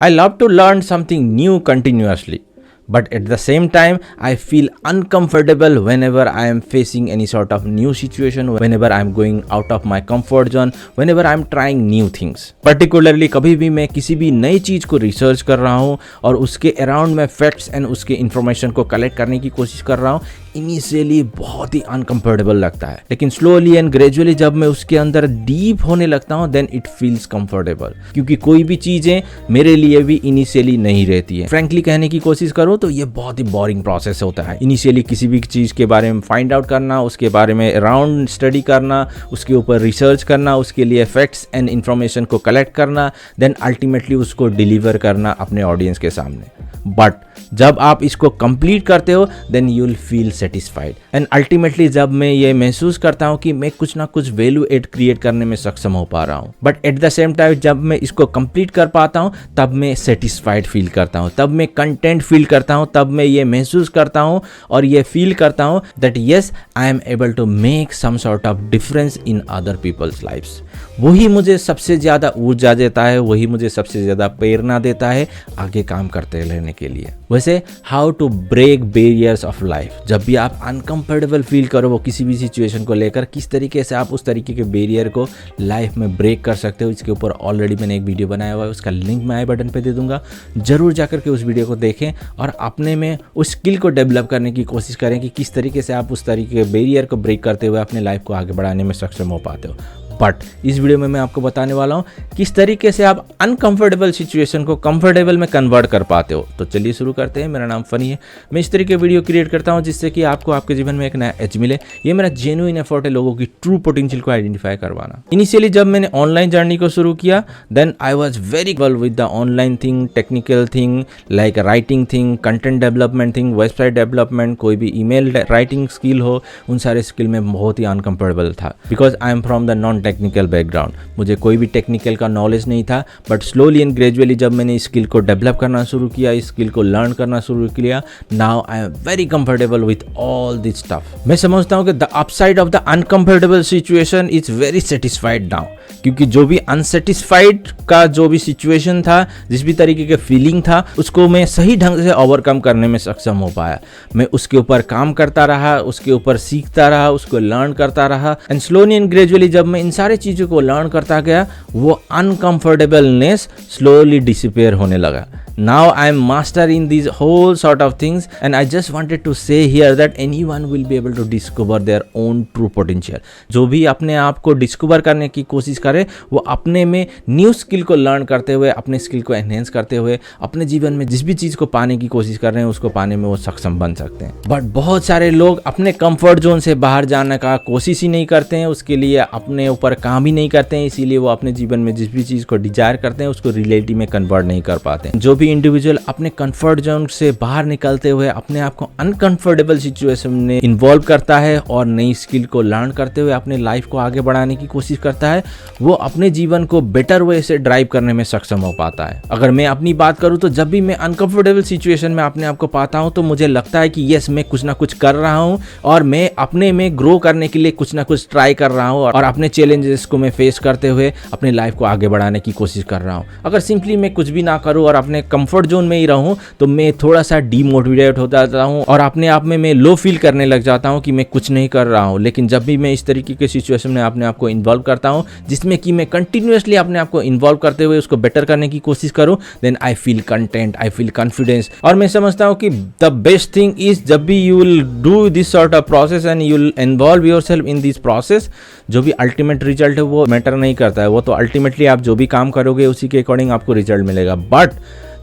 I love to learn something new continuously, but at the same time, I feel uncomfortable whenever I am facing any sort of new situation, whenever I am going out of my comfort zone, whenever I am trying new things. Particularly कभी भी मैं किसी भी नई चीज़ को research कर रहा हूँ और उसके अराउंड मैं फैक्ट्स एंड उसके इन्फॉर्मेशन को कलेक्ट करने की कोशिश कर रहा हूँ, इनिशियली बहुत ही अनकंफर्टेबल लगता है, लेकिन स्लोली एंड ग्रेजुअली जब मैं उसके अंदर डीप होने लगता हूँ देन इट फील्स कंफर्टेबल, क्योंकि कोई भी चीज़ें मेरे लिए भी इनिशियली नहीं रहती है। फ्रैंकली कहने की कोशिश करूँ तो ये बहुत ही बोरिंग प्रोसेस होता है। इनिशियली किसी भी चीज़ के बारे में फाइंड आउट करना, उसके बारे में अराउंड स्टडी करना, उसके ऊपर रिसर्च करना, उसके लिए फैक्ट्स एंड इन्फॉर्मेशन को कलेक्ट करना, देन अल्टीमेटली उसको डिलीवर करना अपने ऑडियंस के सामने। बट जब आप इसको कंप्लीट करते हो then you will feel satisfied and ultimately जब मैं ये महसूस करता हूँ कि मैं कुछ ना कुछ वैल्यू एड क्रिएट करने में सक्षम हो पा रहा हूँ, but at the same time जब मैं इसको कंप्लीट कर पाता हूँ तब मैं सेटिस्फाइड फील करता हूँ, तब मैं कंटेंट फील करता हूँ, तब मैं ये महसूस करता हूँ और ये फील करता हूँ that yes I am able to make some sort of difference in other people's lifes. वही मुझे सबसे ज़्यादा ऊर्जा देता है, वही मुझे सबसे ज़्यादा प्रेरणा देता है आगे काम करते रहने के लिए। वैसे how to break barriers of life, जब भी आप अनकंफर्टेबल फील करो वो किसी भी सिचुएशन को लेकर, किस तरीके से आप उस तरीके के बैरियर को लाइफ में ब्रेक कर सकते हो, इसके ऊपर ऑलरेडी मैंने एक वीडियो बनाया हुआ है, उसका लिंक मैं आई बटन पे दे दूंगा। जरूर जाकर के उस वीडियो को देखें और अपने में उस स्किल को डेवलप करने की कोशिश करें कि किस तरीके से आप उस तरीके के बैरियर को ब्रेक करते हुए अपने लाइफ को आगे बढ़ाने में सक्षम हो पाते हो। बट इस वीडियो में मैं आपको बताने वाला हूँ किस तरीके से आप अनकंफर्टेबल सिचुएशन को कंफर्टेबल में कन्वर्ट कर पाते हो। तो चलिए शुरू करते हैं। मेरा नाम फनी है, मैं इस तरीके वीडियो क्रिएट करता हूँ जिससे कि आपको आपके जीवन में एक नया एज मिले। ये मेरा जेन्युइन एफर्ट है लोगों की ट्रू पोटेंशियल को आइडेंटिफाई करवाना। इनिशियली जब मैंने ऑनलाइन जर्नी को शुरू किया then I was very well with the online thing, technical thing like writing thing, content development thing, website development, कोई भी ईमेल राइटिंग स्किल हो, उन सारे स्किल में बहुत ही अनकंफर्टेबल था because I am from the non technical background. मुझे कोई भी टेक्निकल का नॉलेज नहीं था, बट स्लोली एंड ग्रेजुअली जब मैंने इस स्किल को डेवलप करना शुरू किया, इस स्किल को लर्न करना शुरू किया, now I am very comfortable with all this stuff. मैं समझता हूँ कि the upside of the uncomfortable situation is very satisfied now, क्योंकि जो भी अनसेटिस्फाइड का जो भी सिचुएशन था, जिस भी तरीके के फीलिंग था, उसको मैं सही ढंग से ओवरकम करने में सक्षम हो पाया। मैं उसके ऊपर काम करता रहा, उसके ऊपर सीखता रहा, उसको लर्न करता रहा एंड स्लोली एंड ग्रेजुअली जब मैं इन सारे चीज़ों को लर्न करता गया वो अनकंफर्टेबलनेस स्लोली डिसिपेयर होने लगा। Now I am master in these whole sort of things and I just wanted to say here that anyone will be able to discover their own true potential। जो भी अपने आप को discover करने की कोशिश करे वो अपने में न्यू स्किल को लर्न करते हुए, अपने स्किल को एनहेंस करते हुए अपने जीवन में जिस भी चीज़ को पाने की कोशिश कर रहे हैं उसको पाने में वो सक्षम बन सकते हैं। बट बहुत सारे लोग अपने कंफर्ट जोन से बाहर जाने का कोशिश ही नहीं करते हैं, उसके लिए अपने ऊपर काम ही नहीं करते हैं, इसीलिए वो अपने जीवन में जिस भी चीज़ को डिजायर करते हैं उसको रियलिटी में कन्वर्ट नहीं कर पाते हैं। जो भी इंडिविजुअल अपने कंफर्ट जोन से बाहर निकलते हुए अपने आप को अनकंफर्टेबल सिचुएशन में इन्वॉल्व करता है और नई स्किल को लर्न करते हुए अपने लाइफ को आगे बढ़ाने की कोशिश करता है, वो अपने जीवन को बेटर वे से ड्राइव करने में सक्षम हो पाता है। अगर मैं अपनी बात करूं तो जब भी मैं अनकंफर्टेबल सिचुएशन में अपने आप को पाता हूं तो मुझे लगता है कि यस मैं कुछ ना कुछ कर रहा हूं और मैं अपने में ग्रो करने के लिए कुछ ना कुछ ट्राई कर रहा हूं और अपने चैलेंजेस को मैं फेस करते हुए अपने लाइफ को आगे बढ़ाने की कोशिश कर रहा हूं। अगर सिंपली मैं कुछ भी ना करूं और अपने कंफर्ट जोन में ही रहूं तो मैं थोड़ा सा डीमोटिवेट हो जाता हूं और अपने आप में मैं लो फील करने लग जाता हूं कि मैं कुछ नहीं कर रहा हूं। लेकिन जब भी मैं इस तरीके के सिचुएशन में अपने आप को इन्वॉल्व करता हूं जिसमें कि मैं कंटिन्यूअसली अपने आप को इन्वॉल्व करते हुए उसको बेटर करने की कोशिश करूं, then I feel content, I feel confidence. और मैं समझता हूं कि द बेस्ट थिंग इज जब भी you will do this sort of process and you will involve yourself in this process, जो भी अल्टीमेट रिजल्ट है वो मैटर नहीं करता है, वो तो अल्टीमेटली आप जो भी काम करोगे उसी के अकॉर्डिंग आपको रिजल्ट मिलेगा। बट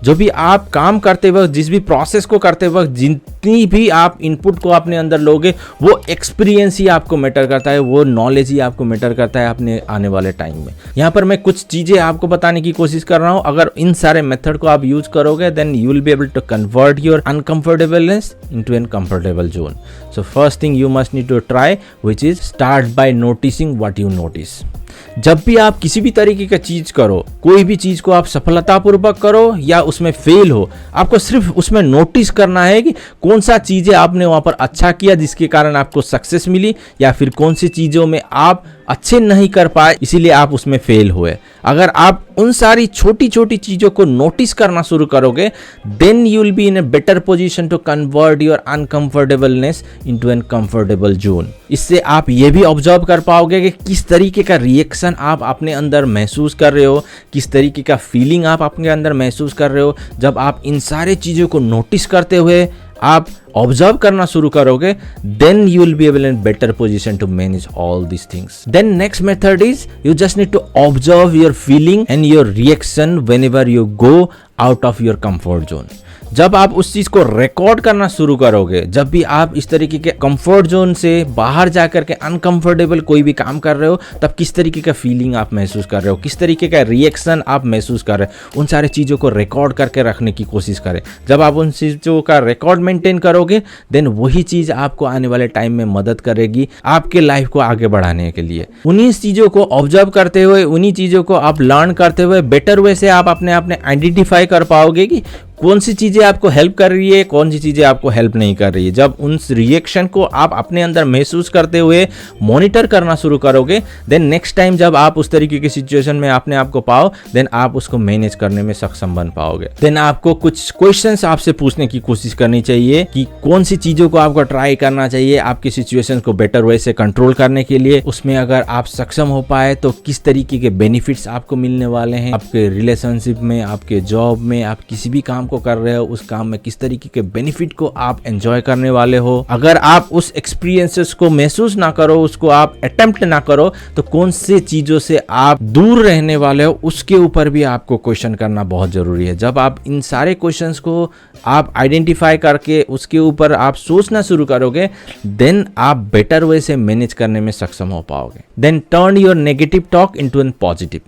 जो भी आप काम करते वक्त, जिस भी प्रोसेस को करते वक्त जितनी भी आप इनपुट को अपने अंदर लोगे वो एक्सपीरियंस ही आपको मैटर करता है, वो नॉलेज ही आपको मैटर करता है अपने आने वाले टाइम में। यहाँ पर मैं कुछ चीज़ें आपको बताने की कोशिश कर रहा हूँ। अगर इन सारे मेथड को आप यूज करोगे then you will be able to convert your uncomfortableness into an comfortable zone. So first thing you must need to try which is start by noticing what you notice. जब भी आप किसी भी तरीके का चीज करो, कोई भी चीज को आप सफलतापूर्वक करो या उसमें फेल हो, आपको सिर्फ उसमें नोटिस करना है कि कौन सा चीजें आपने वहां पर अच्छा किया जिसके कारण आपको सक्सेस मिली, या फिर कौन सी चीजों में आप अच्छे नहीं कर पाए इसीलिए आप उसमें फेल हुए। अगर आप उन सारी छोटी छोटी चीज़ों को नोटिस करना शुरू करोगे, then you will be in a better position to convert your uncomfortableness into an comfortable zone. इससे आप ये भी ऑब्जर्व कर पाओगे कि किस तरीके का रिएक्शन आप अपने अंदर महसूस कर रहे हो, किस तरीके का फीलिंग आप अपने अंदर महसूस कर रहे हो। जब आप इन सारे चीज़ों को नोटिस करते हुए आप ऑब्जर्व करना शुरू करोगे, then you will be able in better position to manage all these things. Then next method is you just need to observe your feeling and your reaction whenever you go out of your comfort zone. जब आप उस चीज को record करना शुरू करोगे, जब भी आप इस तरीके के कंफर्ट जोन से बाहर जाकर के अनकंफर्टेबल कोई भी काम कर रहे हो, तब किस तरीके का फीलिंग आप महसूस कर रहे हो, किस तरीके का रिएक्शन आप महसूस कर रहे हो, उन सारे चीज़ों को रिकॉर्ड करके रखने की कोशिश करें। जब आप उन चीज़ों का रिकॉर्ड मेंटेन करोगे, देन वही चीज़ आपको आने वाले टाइम में मदद करेगी आपके लाइफ को आगे बढ़ाने के लिए। उन्हीं चीज़ों को ऑब्जर्व करते हुए, उन्हीं चीज़ों को आप लर्न करते हुए बेटर वे से आप अपने आप आइडेंटिफाई कर पाओगे कि कौन सी चीज़ें आपको हेल्प कर रही है, कौन सी चीज़ें आपको हेल्प नहीं कर रही है। जब उन रिएक्शन को आप अपने अंदर महसूस करते हुए मॉनिटर करना शुरू करोगे, देन नेक्स्ट टाइम जब आप उस तरीके की सिचुएशन में अपने आप को पाओ, देन आप उसको मैनेज करने में सक्षम बन पाओगे। देन आपको कुछ क्वेश्चंस आपसे पूछने की कोशिश करनी चाहिए कि कौन सी चीज़ों को आपको ट्राई करना चाहिए आपकी सिचुएशन को बेटर वे से कंट्रोल करने के लिए। उसमें अगर आप सक्षम हो पाए तो किस तरीके के बेनिफिट्स आपको मिलने वाले हैं आपके रिलेशनशिप में, आपके जॉब में, आप किसी भी काम को कर रहे हो उस काम में किस तरीके के बेनिफिट को आप एंजॉय करने वाले हो। अगर आप उस एक्सपीरियंसेस को महसूस ना करो, उसको आप अटेम्प्ट ना करो, तो कौन से चीजों से आप दूर रहने वाले हो, उसके ऊपर भी आपको क्वेश्चन करना बहुत जरूरी है। जब आप इन सारे क्वेश्चंस को आप आइडेंटिफाई करके उसके ऊपर आप सोचना शुरू करोगे, देन आप बेटर वे से मैनेज करने में सक्षम हो पाओगे। Then turn your negative talk into an positive.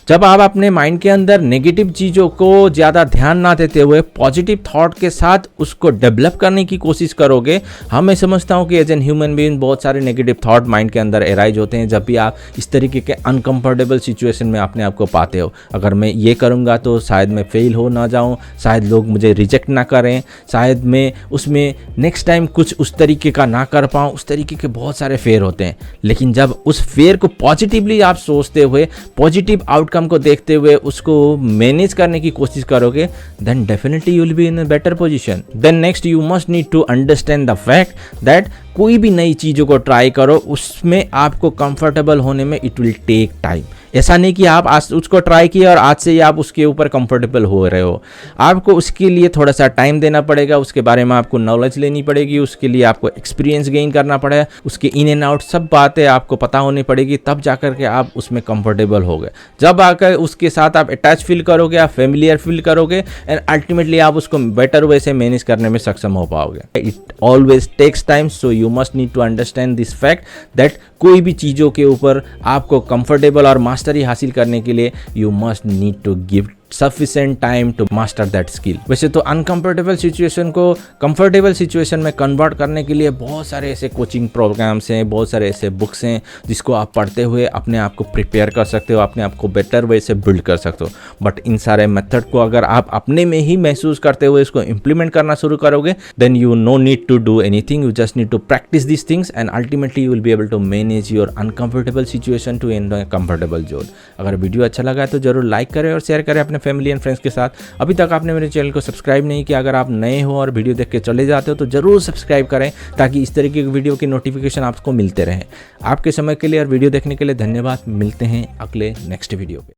जब आप अपने माइंड के अंदर नेगेटिव चीज़ों को ज़्यादा ध्यान ना देते हुए पॉजिटिव थॉट के साथ उसको डेवलप करने की कोशिश करोगे, मैं समझता हूँ कि एज एन ह्यूमन बीइंग बहुत सारे नेगेटिव थॉट माइंड के अंदर एराइज होते हैं जब भी आप इस तरीके के अनकंफर्टेबल सिचुएशन में अपने आप को पाते हो। अगर मैं ये करूँगा तो शायद मैं फेल हो ना जाऊँ, शायद लोग मुझे रिजेक्ट ना करें, शायद मैं उसमें नेक्स्ट टाइम कुछ उस तरीके का ना कर पाऊँ, उस तरीके के बहुत सारे फेयर होते हैं। लेकिन जब उस फेयर को पॉजिटिवली आप सोचते हुए, पॉजिटिव आउटकम को देखते हुए उसको मैनेज करने की कोशिश करोगे, then definitely you will be in a better position. Then next you must need to understand the fact that कोई भी नई चीज़ों को ट्राई करो, उसमें आपको कंफर्टेबल होने में इट विल टेक टाइम। ऐसा नहीं कि आप आज उसको ट्राई किया और आज से ही आप उसके ऊपर कंफर्टेबल हो रहे हो। आपको उसके लिए थोड़ा सा टाइम देना पड़ेगा, उसके बारे में आपको नॉलेज लेनी पड़ेगी, उसके लिए आपको एक्सपीरियंस गेन करना पड़ेगा, उसके इन एंड आउट सब बातें आपको पता होनी पड़ेगी, तब जाकर के आप उसमें कंफर्टेबल हो गए। जब आकर उसके साथ आप अटैच फील करोगे, आप फेमिलियर फील करोगे, एंड अल्टीमेटली आप उसको बेटर वे से मैनेज करने में सक्षम हो पाओगे। It always takes time, so you must need to understand this fact that कोई भी चीज़ों के ऊपर आपको कंफर्टेबल और मास्टरी हासिल करने के लिए you must need to give sufficient time to master that skill. वैसे तो अनकंफर्टेबल सिचुएशन को कंफर्टेबल सिचुएशन में कन्वर्ट करने के लिए बहुत सारे ऐसे कोचिंग प्रोग्राम्स हैं, बहुत सारे ऐसे बुक्स हैं जिसको आप पढ़ते हुए अपने आप को प्रिपेयर कर सकते हो, अपने आप को बेटर वे से बिल्ड कर सकते हो। बट इन सारे मेथड को अगर आप अपने में ही महसूस करते हुए इसको इम्प्लीमेंट करना शुरू करोगे, then you no need to do anything, you just need to practice this things and ultimately you will be able to manage your uncomfortable situation to in a comfortable zone. अगर video अच्छा लगा है तो जरूर like करें और share करें अपने फैमिली एंड फ्रेंड्स के साथ। अभी तक आपने मेरे चैनल को सब्सक्राइब नहीं किया, अगर आप नए हो और वीडियो देख के चले जाते हो तो जरूर सब्सक्राइब करें ताकि इस तरीके की वीडियो की नोटिफिकेशन आपको मिलते रहे। आपके समय के लिए और वीडियो देखने के लिए धन्यवाद। मिलते हैं अगले नेक्स्ट वीडियो पे।